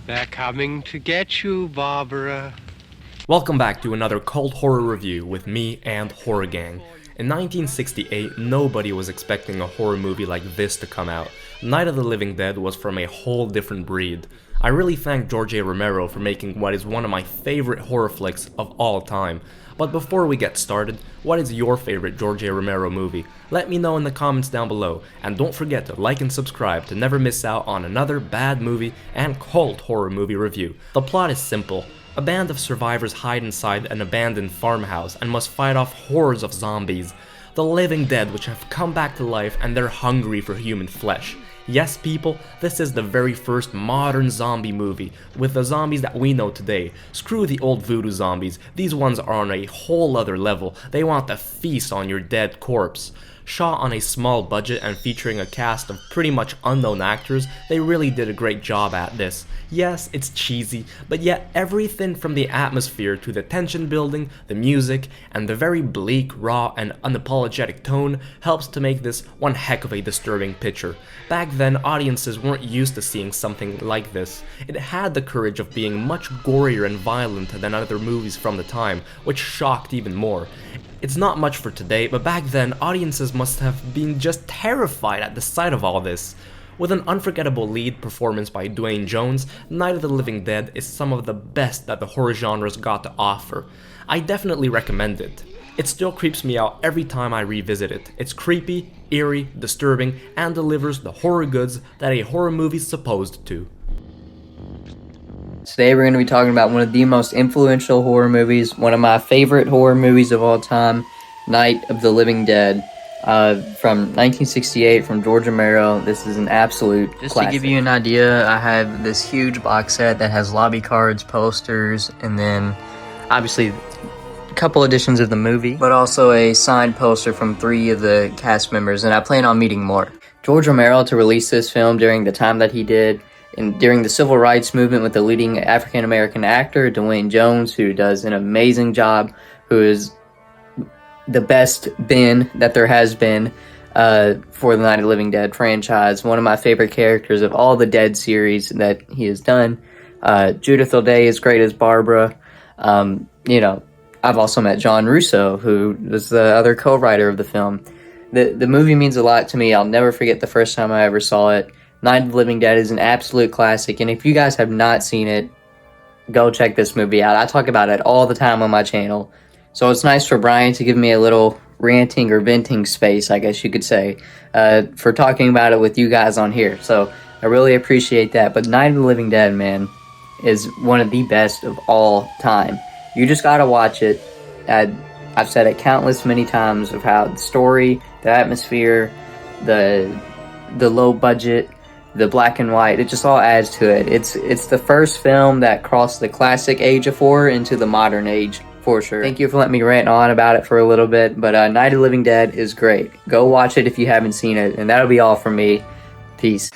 They're coming to get you, Barbara. Welcome back to another cult horror review with me and Horrorgang. In 1968, nobody was expecting a horror movie like this to come out. Night of the Living Dead was from a whole different breed. I really thank Romero for making what is one of my favorite horror flicks of all time. But before we get started, what is your favorite Romero movie? Let me know in the comments down below, and don't forget to like and subscribe to never miss out on another bad movie and cult horror movie review. The plot is simple. A band of survivors hide inside an abandoned farmhouse and must fight off hordes of zombies. The living dead which have come back to life and they're hungry for human flesh. Yes people, this is the very first modern zombie movie, with the zombies that we know today. Screw the old voodoo zombies, these ones are on a whole other level, they want to feast on your dead corpse. Shot on a small budget and featuring a cast of pretty much unknown actors, they really did a great job at this. Yes, it's cheesy, but yet everything from the atmosphere to the tension building, the music, and the very bleak, raw, and unapologetic tone helps to make this one heck of a disturbing picture. Back then, audiences weren't used to seeing something like this. It had the courage of being much gorier and violent than other movies from the time, which shocked even more. It's not much for today, but back then, audiences must have been just terrified at the sight of all this. With an unforgettable lead performance by Dwayne Jones, Night of the Living Dead is some of the best that the horror genre's got to offer. I definitely recommend it. It still creeps me out every time I revisit it. It's creepy, eerie, disturbing, and delivers the horror goods that a horror movie's supposed to. Today we're going to be talking about one of the most influential horror movies, one of my favorite horror movies of all time, Night of the Living Dead, from 1968 from Romero. This is an absolute classic. Just to give you an idea, I have this huge box set that has lobby cards, posters, and then obviously a couple editions of the movie, but also a signed poster from 3 of the cast members, and I plan on meeting more. Romero, to release this film during the time that he did, and during the civil rights movement with the leading African-American actor, Dwayne Jones, who does an amazing job, who is the best Ben that there has been for the Night of the Living Dead franchise. One of my favorite characters of all the Dead series that he has done. Judith O'Dea is great as Barbara. I've also met John Russo, who was the other co-writer of the film. The movie means a lot to me. I'll never forget the first time I ever saw it. Night of the Living Dead is an absolute classic, and if you guys have not seen it, go check this movie out. I talk about it all the time on my channel, so it's nice for Brian to give me a little ranting or venting space, I guess you could say, for talking about it with you guys on here, so I really appreciate that. But Night of the Living Dead, man, is one of the best of all time. You just gotta watch it. I've said it countless many times of how the story, the atmosphere, the low budget, the black and white, it just all adds to it. It's the first film that crossed the classic age of horror into the modern age, for sure. Thank you for letting me rant on about it for a little bit, but Night of the Living Dead is great. Go watch it if you haven't seen it, and that'll be all from me. Peace.